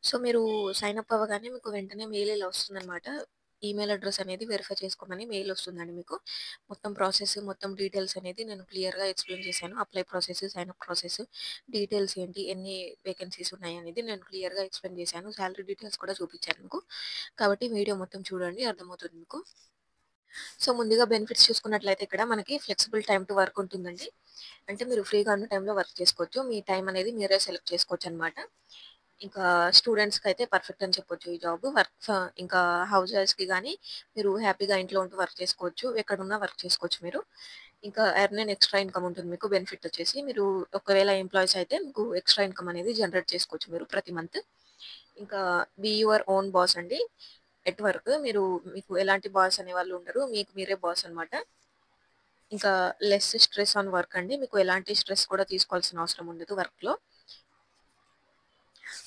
So, మీరు sign up అవ్వగానే మీకు వెంటనే మెయిల్ ఇలా వస్తుందనమాట. ఈమెయిల్ అడ్రెస్ అనేది వెరిఫై చేసుకోమని మెయిల్ వస్తుందండి మీకు. మొత్తం ప్రాసెస్, మొత్తం డీటెయిల్స్ అనేది నేను క్లియర్‌గా ఎక్స్‌ప్లెయిన్ చేశాను. Apply process, sign up process, details ఏంటి, ఎన్ని వేకెన్సీస్ ఉన్నాయనేది నేను క్లియర్‌గా ఎక్స్‌ప్లెయిన్ చేశాను. సాలరీ డీటెయిల్స్ కూడా చూపించాను మీకు. కాబట్టి వీడియో మొత్తం చూడండి అర్థమవుతుంది మీకు. సో, ముందుగా బెనిఫిట్స్ చూసుకున్నట్లయితే ఇక్కడ మనకి ఫ్లెక్సిబుల్ టైమ్ టు వర్క్ ఉంటుందండి. అంటే మీరు ఫ్రీగా ఉన్న టైంలో వర్క్ చేసుకోవచ్చు. మీ టైం అనేది మీరే సెలెక్ట్ చేసుకోవచ్చనమాట. ఇంకా స్టూడెంట్స్‌కైతే పర్ఫెక్ట్ అని చెప్పొచ్చు ఈ జాబ్. ఇంకా హౌస్ వైఫ్స్‌కి గాని మీరు హ్యాపీగా ఇంట్లో ఉంటూ వర్క్ చేసుకోవచ్చు. ఎక్కడున్నా వర్క్ చేసుకోవచ్చు మీరు. ఇంకా ఎర్న్ ఎక్స్‌ట్రా ఇన్‌కమ్ ఉంటుంది మీకు. బెనిఫిట్ వచ్చేసి మీరు ఒకవేళ ఎంప్లాయీస్ అయితే మీకు ఎక్స్‌ట్రా ఇన్‌కమ్ అనేది జనరేట్ చేసుకోవచ్చు మీరు ప్రతి మంత్. ఇంకా బీ యువర్ ఓన్ బాస్ అండి. ఎట్ వర్క్ మీకు ఎలాంటి బాస్ అనేవాళ్ళు ఉండరు. మీకు మీరే బాస్ అనమాట. ఇంకా లెస్ స్ట్రెస్ ఆన్ వర్క్ అండి. మీకు ఎలాంటి స్ట్రెస్ కూడా తీసుకోవాల్సిన అవసరం ఉండదు వర్క్‌లో.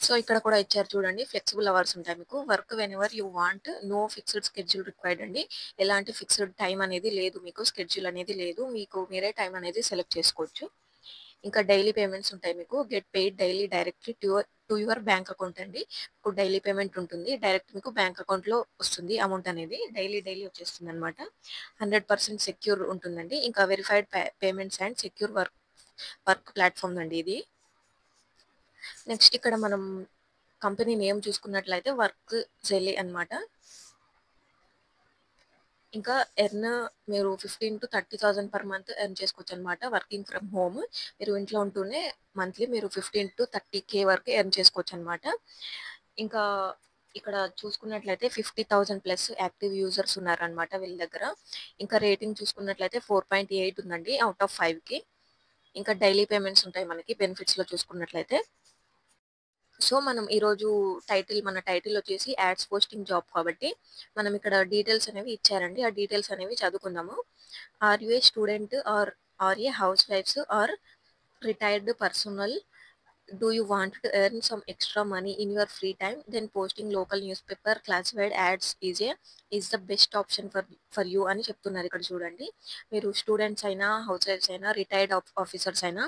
సో, ఇక్కడ కూడా ఇచ్చారు చూడండి. ఫ్లెక్సిబుల్ అవర్స్ ఉంటాయి మీకు. Work whenever you want. No fixed schedule required అండి. ఎలాంటి ఫిక్స్డ్ టైమ్ అనేది లేదు మీకు. స్కెడ్యూల్ అనేది లేదు. మీకు మీరే టైమ్ అనేది సెలెక్ట్ చేసుకోవచ్చు. ఇంకా డైలీ పేమెంట్స్ ఉంటాయి మీకు. Get paid daily directly to your bank account అండి. మీకు డైలీ పేమెంట్ ఉంటుంది. డైరెక్ట్ మీకు బ్యాంక్ అకౌంట్‌లో వస్తుంది అమౌంట్ అనేది. డైలీ వచ్చేస్తుందనమాట. 100% సెక్యూర్ ఉంటుందండి. ఇంకా verified payments and secure work platform అండి ఇది. నెక్స్ట్ ఇక్కడ మనం కంపెనీ నేమ్ చూసుకున్నట్లయితే వర్క్ జెలీ అన్నమాట. ఇంకా మీరు 15,000-30,000 పర్ మంత్ ఎర్న్ చేసుకోవచ్చనమాట. Working from home. మీరు ఇంట్లో ఉంటూనే మంత్లీ మీరు 15,000-30,000 వరకు ఎర్న్ చేసుకోవచ్చనమాట. ఇంకా ఇక్కడ చూసుకున్నట్లయితే 50,000 ప్లస్ యాక్టివ్ యూజర్స్ ఉన్నారనమాట వీళ్ళ దగ్గర. ఇంకా రేటింగ్ చూసుకున్నట్లయితే 4.8 ఉందండి ఔట్ ఆఫ్ 5కి. ఇంకా డైలీ పేమెంట్స్ ఉంటాయి మనకి బెనిఫిట్స్‌లో చూసుకున్నట్లయితే. సో, మనం ఈరోజు మన టైటిల్ వచ్చేసి యాడ్స్ పోస్టింగ్ జాబ్ కాబట్టి, మనం ఇక్కడ డీటెయిల్స్ అనేవి ఇచ్చారండి. ఆ డీటెయిల్స్ అనేవి చదువుకుందాము. Are you a student or a హౌస్ వైఫ్స్ or retired personal do you want to earn some extra money in your free time? Then posting local newspaper classified ads is the best option for you అని చెప్తున్నారు ఇక్కడ చూడండి. మీరు students అయినా house wives అయినా retired officers అయినా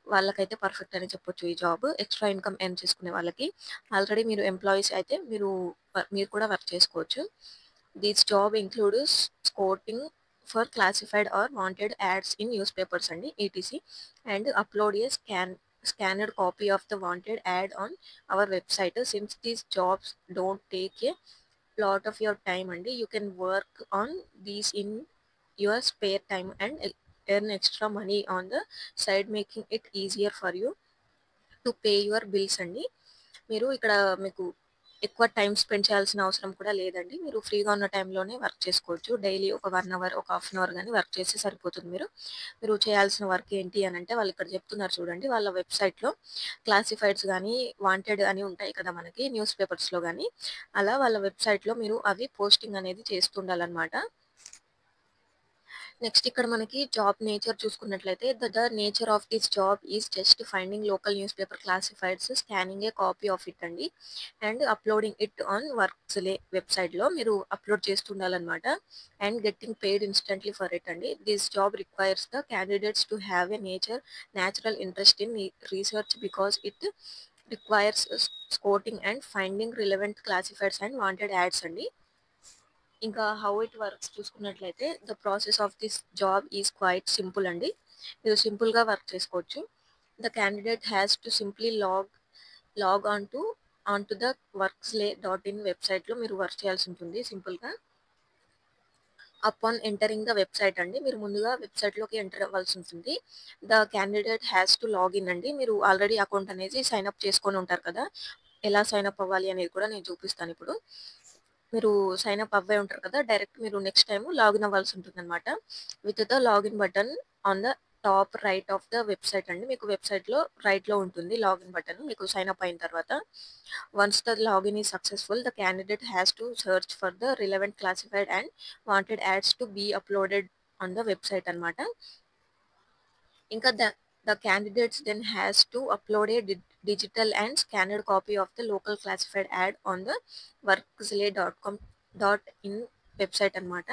వాళ్ళకైతే perfect అని చెప్పొచ్చు ఈ జాబ్. ఎక్స్ట్రా ఇన్కమ్ ఎర్న్ చేసుకునే వాళ్ళకి. ఆల్రెడీ మీరు ఎంప్లాయీస్ అయితే మీరు కూడా వర్క్ చేసుకోవచ్చు. This job includes scouting for classified or wanted ads in newspapers అండి ETC and upload a scanned copy of the wanted ad on our website. Since these jobs don't take a lot of your time and you can work on these in your spare time and earn extra money on the side, making it easier for you to pay your bills అండి. మీరు ఇక్కడ మీకు ఎక్కువ time spend చేయాల్సిన అవసరం కూడా లేదండి. మీరు ఫ్రీగా ఉన్న టైంలోనే వర్క్ చేసుకోవచ్చు. డైలీ ఒక 1 అవర్, ఒక హాఫ్ అన్ అవర్ గాని వర్క్ చేస్తే సరిపోతుంది మీరు చేయాల్సిన వర్క్ ఏంటి అనంటే వాళ్ళు ఇక్కడ చెప్తున్నారు చూడండి. వాళ్ళ వెబ్‌సైట్‌లో క్లాసిఫైడ్స్ గాని, వాంటెడ్ అని ఉంటాయి కదా మనకి న్యూస్ పేపర్స్‌లో గాని, అలా వాళ్ళ వెబ్‌సైట్‌లో మీరు అవి పోస్టింగ్ అనేది చేస్తుండాలనమాట. నెక్స్ట్ ఇక్కడ మనకి జాబ్ నేచర్ చూసుకున్నట్లయితే the nature of this job is just finding local newspaper classifieds, scanning a copy of it అండి and uploading it on Workslay వెబ్‌సైట్‌లో మీరు అప్లోడ్ చేస్తుండాలనమాట. And getting paid instantly for it అండి. This job requires the candidates to have a natural interest in research because it requires scouting and finding relevant classifieds and wanted ads అండి. ఇంకా how it works చూసుకున్నట్లయితే the process of this job is quite simple అండి. మీరు సింపుల్‌గా work చేసుకోవచ్చు. The candidate has to simply log on to the Workslay dot in వెబ్‌సైట్‌లో మీరు work చేయాల్సి ఉంటుంది సింపుల్‌గా. అపాన్ ఎంటరింగ్ ద వెబ్‌సైట్ అండి. మీరు ముందుగా వెబ్‌సైట్‌లోకి ఎంటర్ అవ్వాల్సి ఉంటుంది. The candidate has to login అండి. మీరు ఆల్రెడీ అకౌంట్ అనేది సైన్ అప్ చేసుకొని ఉంటారు కదా! ఎలా సైన్ అప్ అవ్వాలి అనేది కూడా నేను చూపిస్తానిప్పుడు. మీరు సైన్ అప్ అవ్వే ఉంటారు కదా! డైరెక్ట్ మీరు నెక్స్ట్ టైమ్ లాగిన్ అవ్వాల్సి ఉంటుందనమాట. With the login button on the top right of the website అండి. మీకు వెబ్‌సైట్‌లో రైట్‌లో ఉంటుంది లాగిన్ బటన్ మీకు సైన్ అప్ అయిన తర్వాత. Once the login is successful the candidate has to search for the relevant classified and wanted ads to be uploaded on the website అనమాట. ఇంకా the candidates then has to upload a digital and scanned copy of the local classified ad on the workslay.com.in website అనమాట.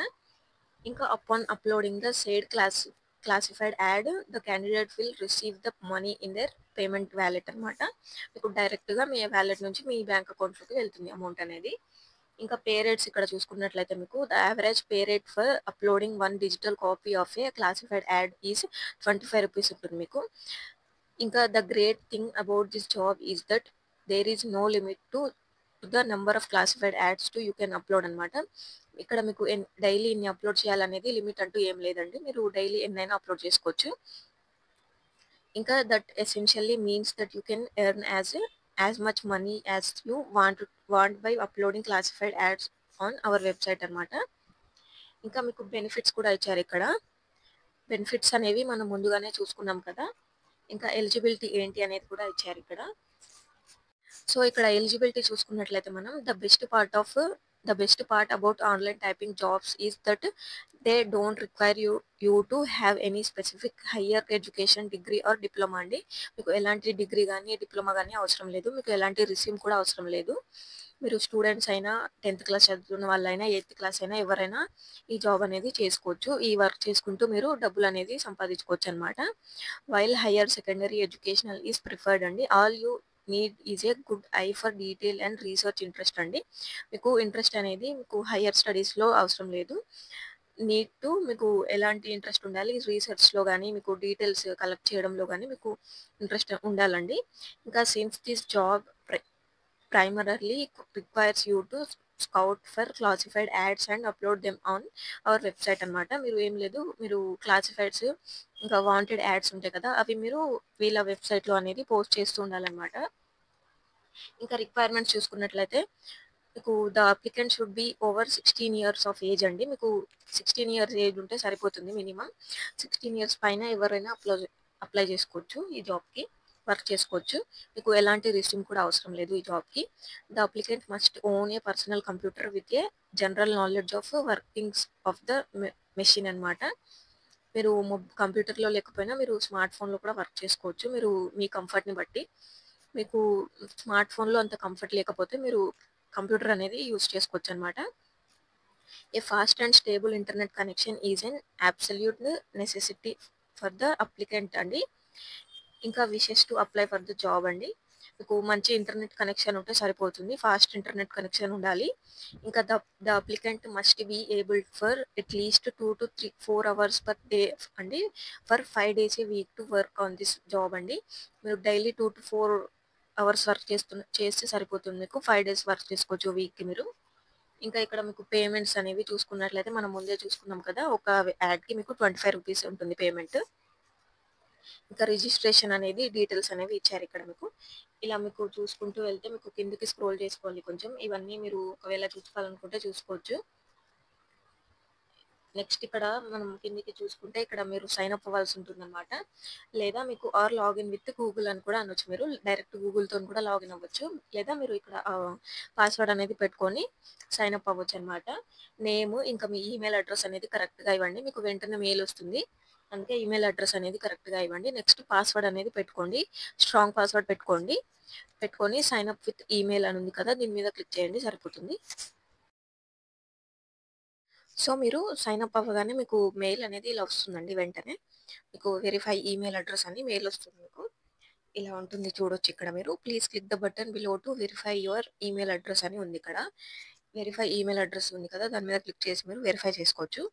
ఇంకా upon uploading the said classified ad the candidate will receive the money in their payment wallet అనమాట. మీకు డైరెక్ట్‌గా మీ wallet నుంచి మీ bank అకౌంట్‌లోకి వెళ్తుంది amount అనేది. ఇంకా పే రేట్స్ ఇక్కడ చూసుకున్నట్లయితే మీకు the average pay rate for uploading one digital copy of a classified ad is ₹25 ఉంటుంది మీకు. ఇంకా the great thing about this job is that there is no limit to the number of classified ads to you can upload అనమాట. ఇక్కడ మీకు daily ఇన్ని upload చేయాలనేది limit అంటూ ఏం లేదండి. మీరు డైలీ ఎన్నైనా అప్లోడ్ చేసుకోవచ్చు. ఇంకా that essentially means that you can earn as much money as you want buy uploading classified ads on our website అనమాట. ఇంకా మీకు బెనిఫిట్స్ కూడా ఇచ్చారు ఇక్కడ. బెనిఫిట్స్ అనేవి మనం ముందుగానే చూసుకున్నాం కదా. ఇంకా ఎలిజిబిలిటీ ఏంటి అనేది కూడా ఇచ్చారు ఇక్కడ. సో ఇక్కడ ఎలిజిబిలిటీ చూసుకున్నట్లయితే మనం the best part about online typing jobs is that they don't require you to have any specific higher education degree or diploma అండి. మీకు ఎలాంటి డిగ్రీ కానీ డిప్లొమా కానీ అవసరం లేదు. మీకు ఎలాంటి రిస్యూమ్ కూడా అవసరం లేదు. మీరు స్టూడెంట్స్ అయినా 10th క్లాస్ చదువుతున్న వాళ్ళైనా 8th క్లాస్ అయినా ఎవరైనా ఈ జాబ్ అనేది చేసుకోవచ్చు. ఈ వర్క్ చేసుకుంటూ మీరు డబ్బులు అనేది సంపాదించుకోవచ్చు అనమాట. While higher secondary educational is preferred అండి. All you need is a good eye for detail and research interest అండి. మీకు ఇంట్రెస్ట్ అనేది మీకు హయ్యర్ స్టడీస్లో అవసరం లేదు. మీకు ఎలాంటి ఇంట్రెస్ట్ ఉండాలి, రీసెర్చ్లో కానీ మీకు డీటెయిల్స్ కలెక్ట్ చేయడంలో కానీ మీకు ఇంట్రెస్ట్ ఉండాలండి. ఇంకా since this job primarily requires you to scout for classified ads and upload them on our website అనమాట. మీరు ఏం లేదు, మీరు క్లాసిఫైడ్స్ ఇంకా వాంటెడ్ యాడ్స్ ఉంటాయి కదా, అవి మీరు వీళ్ళ వెబ్సైట్లో అనేది పోస్ట్ చేస్తూ ఉండాలన్నమాట. ఇంకా రిక్వైర్మెంట్స్ చూసుకున్నట్లయితే మీకు the applicant should be over 16 years of age అండి. మీకు 16 years ఏజ్ ఉంటే సరిపోతుంది మినిమం. 16 years పైన ఎవరైనా అప్లై చేసుకోవచ్చు ఈ జాబ్కి, వర్క్ చేసుకోవచ్చు. మీకు ఎలాంటి రిస్యూమ్ కూడా అవసరం లేదు ఈ జాబ్కి. The applicant must own A personal computer with a general knowledge of workings of the machine అనమాట. మీరు కంప్యూటర్లో లేకపోయినా మీరు స్మార్ట్ ఫోన్లో కూడా వర్క్ చేసుకోవచ్చు. మీరు మీ కంఫర్ట్ని బట్టి. మీకు స్మార్ట్ ఫోన్లో అంత కంఫర్ట్ లేకపోతే మీరు కంప్యూటర్ అనేది యూజ్ చేసుకోవచ్చు అనమాట. A fast and stable internet connection is an absolute necessity for the applicant అండి. ఇంకా wishes to apply for the job అండి. మీకు మంచి ఇంటర్నెట్ కనెక్షన్ ఉంటే సరిపోతుంది. ఫాస్ట్ ఇంటర్నెట్ కనెక్షన్ ఉండాలి. ఇంకా the applicant must be able for at least 2 to 4 hours per day అండి, for 5 days a week to work on this job అండి. మీరు డైలీ 2 to 4 hours వర్క్ చేస్తే సరిపోతుంది. మీకు 5 days వర్క్ చేసుకోవచ్చు వీక్కి మీరు. ఇంకా ఇక్కడ మీకు పేమెంట్స్ అనేవి చూసుకున్నట్లయితే మనం ముందే చూసుకున్నాం కదా, ఒక యాడ్కి మీకు ₹25 ఉంటుంది పేమెంట్. ఇంకా రిజిస్ట్రేషన్ అనేది డీటెయిల్స్ అనేవి ఇచ్చారు ఇక్కడ మీకు. ఇలా మీకు చూసుకుంటూ వెళ్తే మీకు కిందకి స్క్రోల్ చేసుకోవాలి కొంచెం. ఇవన్నీ మీరు ఒకవేళ చూసుకోవాలనుకుంటే చూసుకోవచ్చు. నెక్స్ట్ ఇక్కడ మనం కిందికి చూసుకుంటే ఇక్కడ మీరు సైన్ అప్ అవ్వాల్సి ఉంటుందన్నమాట. లేదా మీకు లాగిన్ విత్ గూగుల్ అని కూడా అనొచ్చు. మీరు డైరెక్ట్ గూగుల్తో కూడా లాగిన్ అవ్వచ్చు. లేదా మీరు ఇక్కడ పాస్వర్డ్ అనేది పెట్టుకొని సైన్ అప్ అవ్వచ్చు అనమాట. నేమ్ ఇంకా మీ ఈమెయిల్ అడ్రస్ అనేది కరెక్ట్గా ఇవ్వండి. మీకు వెంటనే మెయిల్ వస్తుంది. అందుకే ఈమెయిల్ అడ్రస్ అనేది కరెక్ట్గా ఇవ్వండి. నెక్స్ట్ పాస్వర్డ్ అనేది పెట్టుకోండి. స్ట్రాంగ్ పాస్వర్డ్ పెట్టుకొని సైన్ అప్ విత్ ఈమెయిల్ అని ఉంది కదా, దీని మీద క్లిక్ చేయండి సరిపోతుంది. సో మీరు సైన్ అప్ అవ్వగానే మీకు మెయిల్ అనేది ఇలా వస్తుందండి. వెంటనే మీకు వెరిఫై ఈమెయిల్ అడ్రస్ అని మెయిల్ వస్తుంది. మీకు ఇలా ఉంటుంది, చూడొచ్చు ఇక్కడ మీరు. Please click the button below to verify your email address అని ఉంది ఇక్కడ. వెరిఫై ఈమెయిల్ అడ్రస్ ఉంది కదా, దాని మీద క్లిక్ చేసి మీరు వెరిఫై చేసుకోవచ్చు.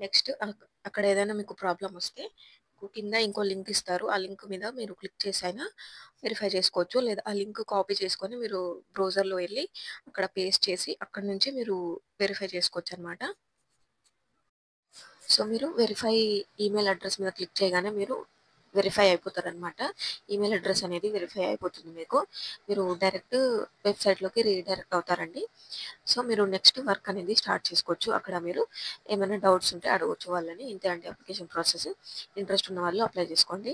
నెక్స్ట్ అక్కడ ఏదైనా మీకు ప్రాబ్లం వస్తే కింద ఇంకో లింక్ ఇస్తారు. ఆ లింక్ మీద మీరు క్లిక్ చేసి అయినా వెరిఫై చేసుకోవచ్చు. లేదా ఆ లింక్ కాపీ చేసుకొని మీరు బ్రౌజర్లో వెళ్ళి అక్కడ పేస్ట్ చేసి అక్కడ నుంచి మీరు వెరిఫై చేసుకోవచ్చు అనమాట. సో మీరు వెరిఫై ఈమెయిల్ అడ్రస్ మీద క్లిక్ చేయగానే మీరు వెరిఫై అయిపోతారనమాట. ఈమెయిల్ అడ్రస్ అనేది వెరిఫై అయిపోతుంది మీకు. మీరు డైరెక్ట్ వెబ్సైట్లోకి రీడైరెక్ట్ అవుతారండి. సో మీరు నెక్స్ట్ వర్క్ అనేది స్టార్ట్ చేసుకోవచ్చు. అక్కడ మీరు ఏమైనా డౌట్స్ ఉంటే అడగవచ్చు వాళ్ళని. ఇంతే అండి అప్లికేషన్ ప్రాసెస్. ఇంట్రెస్ట్ ఉన్న వాళ్ళు అప్లై చేసుకోండి.